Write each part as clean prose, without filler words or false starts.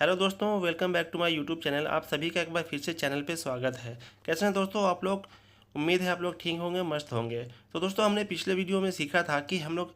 Hello दोस्तों, welcome back to my YouTube channel. आप सभी का एक बार फिर से चैनल पे स्वागत है। कैसे हैं दोस्तों आप लोग? उम्मीद है आप लोग ठीक होंगे, मस्त होंगे। तो दोस्तों हमने पिछले वीडियो में सीखा था कि हम लोग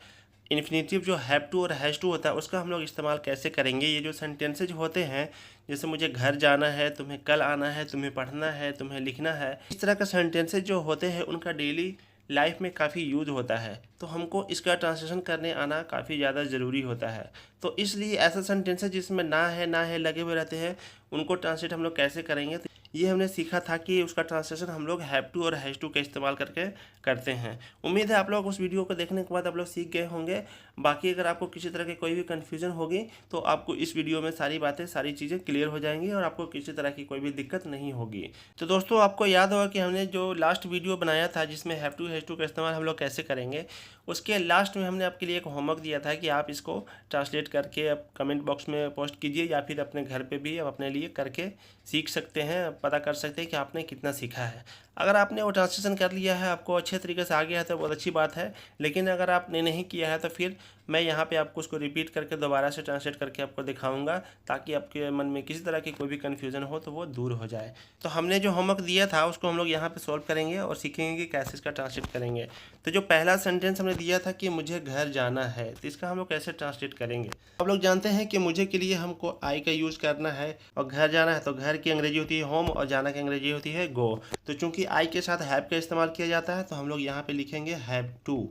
इन्फिनेटिव जो हैव टू और हैज़ टू होता है उसका हम लोग इस्तेमाल कैसे करेंगे। ये जो सेंटेंसेज होते हैं, जैसे मुझे घर जाना है, तुम्हें कल आना है, तुम्हें पढ़ना है, तुम्हें लिखना है, इस तरह का सेंटेंसेज जो होते हैं उनका डेली लाइफ में काफ़ी यूज होता है। तो हमको इसका ट्रांसलेशन करने आना काफ़ी ज़्यादा ज़रूरी होता है। तो इसलिए ऐसा सेंटेंसेज जिसमें ना है लगे हुए रहते हैं, उनको ट्रांसलेट हम लोग कैसे करेंगे, तो ये हमने सीखा था कि उसका ट्रांसलेशन हम लोग हैव टू और हैज़ टू का इस्तेमाल करके करते हैं। उम्मीद है आप लोग उस वीडियो को देखने के बाद आप लोग सीख गए होंगे। बाकी अगर आपको किसी तरह की कोई भी कन्फ्यूजन होगी तो आपको इस वीडियो में सारी बातें, सारी चीज़ें क्लियर हो जाएंगी और आपको किसी तरह की कोई भी दिक्कत नहीं होगी। तो दोस्तों आपको याद होगा कि हमने जो लास्ट वीडियो बनाया था जिसमें हैव टू हैज़ टू का इस्तेमाल हम लोग कैसे करेंगे, उसके लास्ट में हमने आपके लिए एक होमवर्क दिया था कि आप इसको ट्रांसलेट करके आप कमेंट बॉक्स में पोस्ट कीजिए या फिर अपने घर पे भी आप अपने लिए करके सीख सकते हैं, पता कर सकते हैं कि आपने कितना सीखा है। अगर आपने वो ट्रांसलेशन कर लिया है, आपको अच्छे तरीके से आ गया है तो बहुत अच्छी बात है। लेकिन अगर आपने नहीं किया है तो फिर मैं यहाँ पे आपको उसको रिपीट करके दोबारा से ट्रांसलेट करके आपको दिखाऊंगा, ताकि आपके मन में किसी तरह की कोई भी कन्फ्यूज़न हो तो वो दूर हो जाए। तो हमने जो होमवर्क दिया था उसको हम लोग यहाँ पे सॉल्व करेंगे और सीखेंगे कि कैसे इसका ट्रांसलेट करेंगे। तो जो पहला सेंटेंस हमने दिया था कि मुझे घर जाना है, तो इसका हम लोग कैसे ट्रांसलेट करेंगे। आप लोग जानते हैं कि मुझे के लिए हमको आई का यूज़ करना है और घर जाना है तो घर की अंग्रेजी होती है होम और जाना की अंग्रेजी होती है गो। तो चूंकि आई के साथ हैव का इस्तेमाल किया जाता है तो हम लोग यहाँ पे लिखेंगे have to.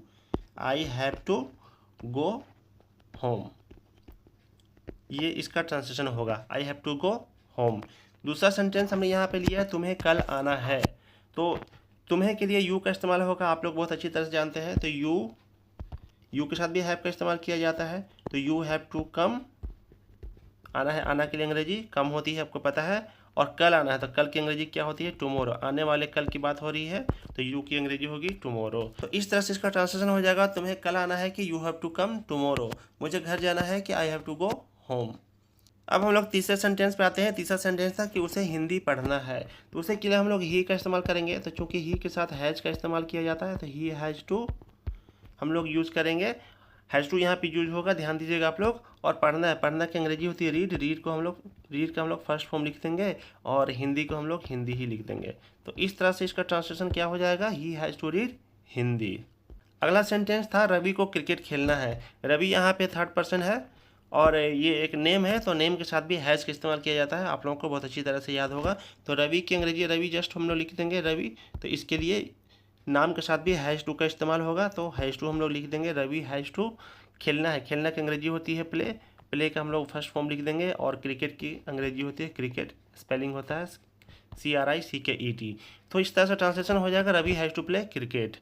I have to go home, ये इसका ट्रांसलेशन होगा, I have to go home. दूसरा सेंटेंस हमने यहाँ पे लिया है तुम्हें कल आना है, तो तुम्हें के लिए यू का इस्तेमाल होगा, आप लोग बहुत अच्छी तरह से जानते हैं। तो यू के साथ भी हैव का इस्तेमाल किया जाता है। तो यू हैव टू कम, आना है, आना के लिए अंग्रेजी कम होती है, आपको पता है। और कल आना है तो कल की अंग्रेजी क्या होती है, टुमारो। आने वाले कल की बात हो रही है तो यू की अंग्रेजी होगी टुमारो। तो इस तरह से इसका ट्रांसलेशन हो जाएगा, तुम्हें कल आना है कि you have to come tomorrow, मुझे घर जाना है कि I have to go home. अब हम लोग तीसरे सेंटेंस पे आते हैं। तीसरा सेंटेंस था कि उसे हिंदी पढ़ना है, तो उसे के लिए हम लोग ही का इस्तेमाल करेंगे। तो चूंकि ही के साथ हैज़ का इस्तेमाल किया जाता है तो ही हैज़ टू हम लोग यूज़ करेंगे। हैज़ टू यहाँ पे यूज होगा, ध्यान दीजिएगा आप लोग। और पढ़ना है, पढ़ना की अंग्रेजी होती है रीड, रीड का हम लोग फर्स्ट फॉर्म लिख देंगे और हिंदी को हम लोग हिंदी ही लिख देंगे। तो इस तरह से इसका ट्रांसलेशन क्या हो जाएगा, he has to read Hindi. अगला सेंटेंस था रवि को क्रिकेट खेलना है। रवि यहाँ पे थर्ड पर्सन है और ये एक नेम है, तो नेम के साथ भी हैज़ का इस्तेमाल किया जाता है, आप लोगों को बहुत अच्छी तरह से याद होगा। तो रवि की अंग्रेजी रवि जस्ट हम लोग लिख देंगे रवि। तो इसके लिए नाम के साथ भी हैज़ टू का इस्तेमाल होगा, तो हैज़ टू हम लोग लिख देंगे रवि हैज़ टू खेलना है। खेलना की अंग्रेजी होती है प्ले, प्ले का हम लोग फर्स्ट फॉर्म लिख देंगे। और क्रिकेट की अंग्रेजी होती है क्रिकेट, स्पेलिंग होता है CRICKET। तो इस तरह से ट्रांसलेशन हो जाएगा Ravi has to play cricket.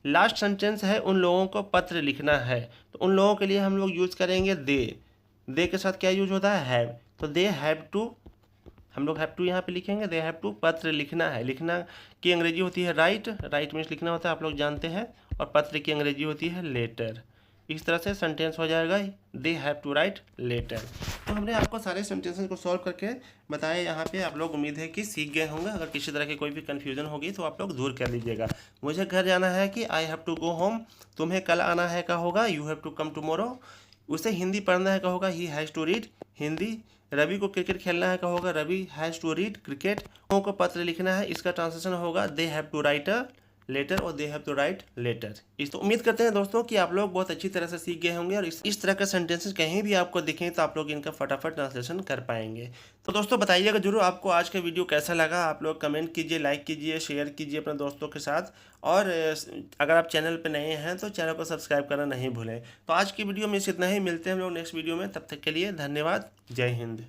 Last sentence है उन लोगों को पत्र लिखना है, तो उन लोगों के लिए हम लोग यूज़ करेंगे दे के साथ क्या यूज होता है हैव। तो दे हैव टू हम लोग हैव टू यहाँ पे लिखेंगे, दे हैव टू पत्र लिखना है। लिखना की अंग्रेजी होती है राइट, राइट मीन्स लिखना होता है, आप लोग जानते हैं। और पत्र की अंग्रेजी होती है लेटर। इस तरह से सेंटेंस हो जाएगा they have to write letter. तो हमने आपको सारे सेंटेंसेस को सॉल्व करके बताया यहाँ पे, आप लोग उम्मीद है कि सीख गए होंगे। अगर किसी तरह की कोई भी कन्फ्यूजन होगी तो आप लोग दूर कर लीजिएगा। मुझे घर जाना है कि I have to go home, तुम्हें कल आना है का होगा you have to come tomorrow, उसे हिंदी पढ़ना है का होगा he has to read Hindi, Ravi को क्रिकेट खेलना है का होगा Ravi has to read cricket, लोगों को पत्र लिखना है इसका ट्रांसलेशन होगा they have to write a letter और they have to write letter. इस तो उम्मीद करते हैं दोस्तों कि आप लोग बहुत अच्छी तरह से सीख गए होंगे और इस तरह का सेंटेंसेस कहीं भी आपको दिखें तो आप लोग इनका फटाफट ट्रांसलेशन कर पाएंगे। तो दोस्तों बताइएगा जरूर आपको आज का वीडियो कैसा लगा। आप लोग कमेंट कीजिए, लाइक कीजिए, शेयर कीजिए अपने दोस्तों के साथ। और अगर आप चैनल पर नए हैं तो चैनल को सब्सक्राइब करना नहीं भूलें। तो आज की वीडियो में इतना ही, मिलते हैं हम लोग नेक्स्ट वीडियो में, तब तक के लिए धन्यवाद। जय हिंद।